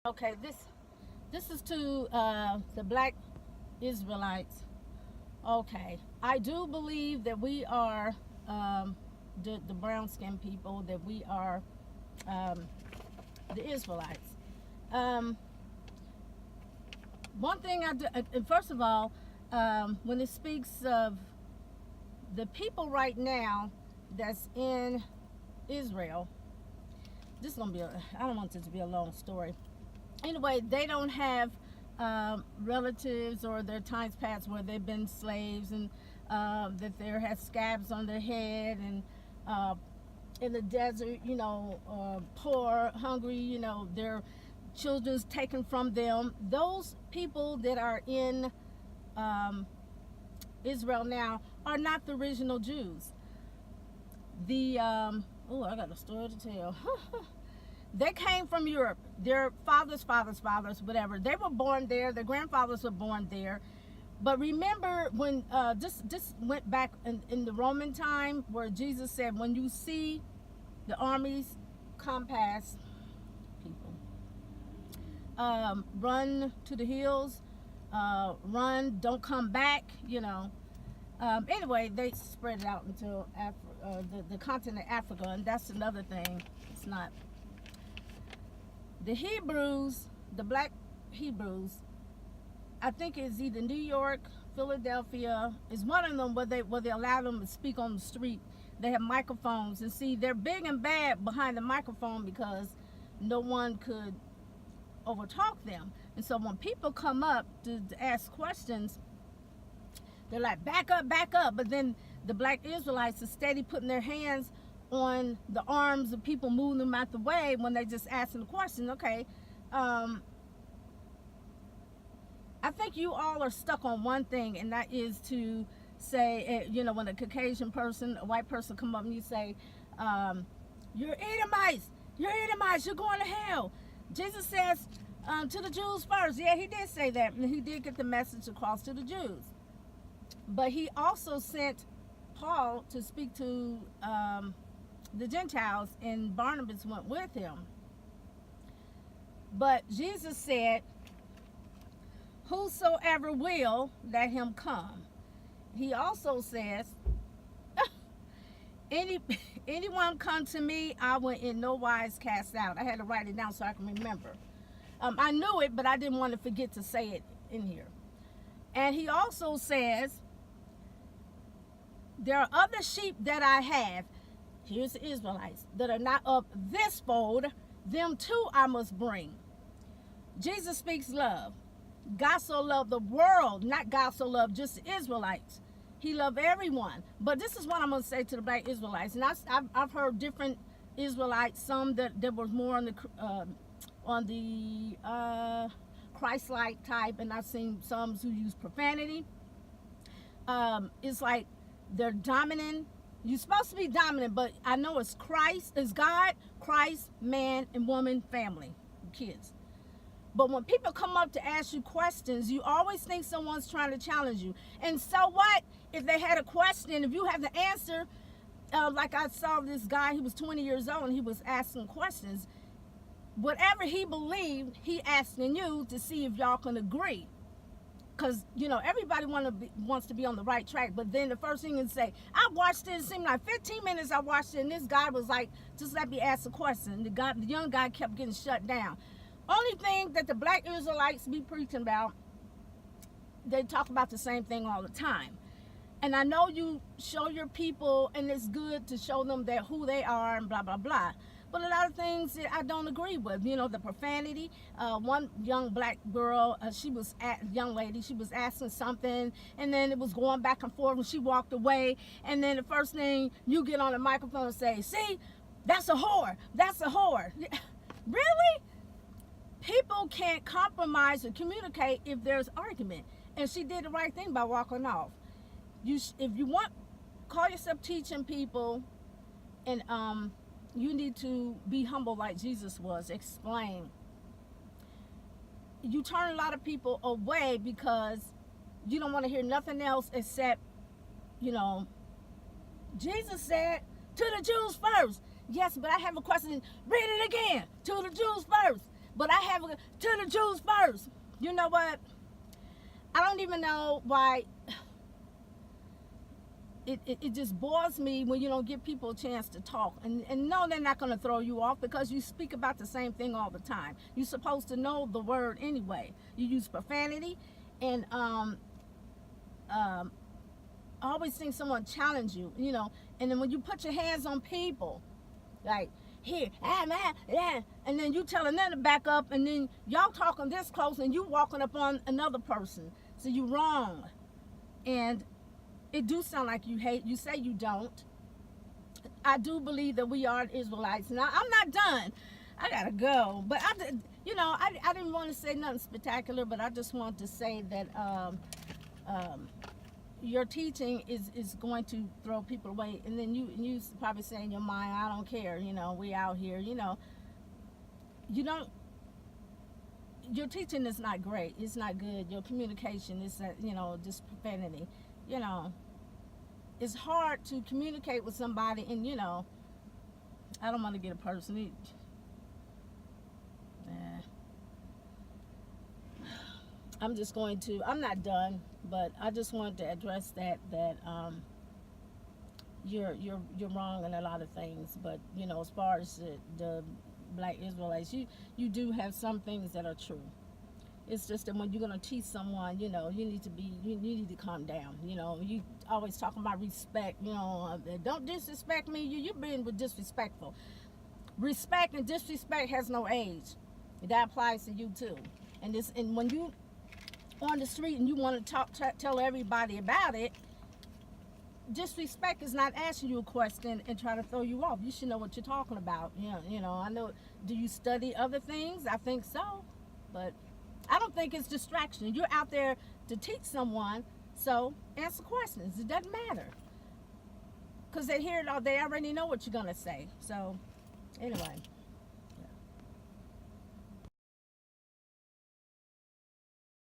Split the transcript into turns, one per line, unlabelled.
Okay, this is to the black Israelites. Okay, I do believe that we are the brown skinned people, that we are um, the Israelites. Um, One thing I do, and first of all, when it speaks of the people right now that's in Israel, this is gonna be I don't want this to be a long story. Anyway, they don't have relatives or their times past where they've been slaves, and that there has scabs on their head, and uh, in the desert, poor, hungry, their children's taken from them. Those people that are in um, Israel now are not the original Jews. I got a story to tell. They came from Europe. Their fathers, whatever. They were born there. Their grandfathers were born there. But remember when this went back in the Roman time, where Jesus said, when you see the armies come past people, run to the hills, run, don't come back, Anyway, they spread it out until the continent of Africa, and that's another thing. It's not. The Hebrews, the black Hebrews, I think it's either New York, Philadelphia, is one of them where they allow them to speak on the street. They have microphones, and see, they're big and bad behind the microphone because no one could overtalk them. And so when people come up to ask questions, they're like, back up, back up. But then the black Israelites are steady putting their hands on the arms of people, moving them out the way when they just asking the question. Okay, I think you all are stuck on one thing, and that is to say, when a Caucasian person, a white person come up and you say, you're Edomites, you're going to hell. Jesus says to the Jews first. Yeah, he did say that, and he did get the message across to the Jews. But he also sent Paul to speak to the Gentiles, and Barnabas went with him. But Jesus said, whosoever will, let him come. He also says, anyone come to me, I will in no wise cast out. I had to write it down so I can remember. I knew it, but I didn't want to forget to say it in here. And he also says, there are other sheep that I have, here's the Israelites, that are not of this fold, them too I must bring. Jesus speaks love. God so loved the world, not God so loved just the Israelites. He loved everyone. But this is what I'm going to say to the black Israelites. And I've heard different Israelites, some that was more on the Christ-like type, and I've seen some who use profanity. It's like they're dominant. You're supposed to be dominant, but I know it's Christ, it's God, Christ, man, and woman, family, kids. But when people come up to ask you questions, you always think someone's trying to challenge you. And so what? If they had a question, if you have the answer, like I saw this guy, he was 20 years old, and he was asking questions. Whatever he believed, he asking you to see if y'all can agree. Because, everybody wants to be on the right track. But then the first thing is say, I watched it seemed like 15 minutes I watched it, and this guy was like, just let me ask a question. The young guy kept getting shut down. Only thing that the black Israelites be preaching about, they talk about the same thing all the time. And I know you show your people, and it's good to show them that who they are and blah, blah, blah. But a lot of things that I don't agree with, the profanity. One young black girl, she was asking something, and then it was going back and forth, and she walked away. And then the first thing you get on the microphone and say, see, that's a whore. That's a whore. Really? People can't compromise or communicate if there's argument. And she did the right thing by walking off. If you want, call yourself teaching people, and you need to be humble like Jesus was. Explain. You turn a lot of people away because you don't want to hear nothing else except, Jesus said to the Jews first. Yes, but I have a question. Read it again. To the Jews first. but I have to the Jews first. You know what? I don't even know why. It just bores me when you don't give people a chance to talk. And no, they're not going to throw you off because you speak about the same thing all the time. You're supposed to know the word anyway. You use profanity, and I always think someone challenge you, you know. And then when you put your hands on people, like, here, man, yeah, and then you telling them to back up, and then y'all talking this close, and you walking up on another person. So you wrong. And it do sound like you hate. You say you don't. I do believe that we are Israelites. Now, I'm not done. I gotta go. But I didn't want to say nothing spectacular, but I just want to say that your teaching is going to throw people away. And then you probably say in your mind, I don't care. You know, we out here. You know, you don't. Your teaching is not great. It's not good. Your communication is, just profanity. You know, it's hard to communicate with somebody, and I don't want to get a person. I'm just going to. I'm not done, but I just wanted to address that you're wrong in a lot of things. But as far as the Black Israelites, you do have some things that are true. It's just that when you're gonna teach someone, you need to calm down. You always talking about respect. Don't disrespect me. You're being disrespectful. Respect and disrespect has no age. That applies to you too. And when you on the street and you want to tell everybody about it, disrespect is not asking you a question and try to throw you off. You should know what you're talking about. I know. Do you study other things? I think so, but I don't think it's distraction. You're out there to teach someone, so answer questions. It doesn't matter. Because they hear it all, they already know what you're going to say. So, anyway.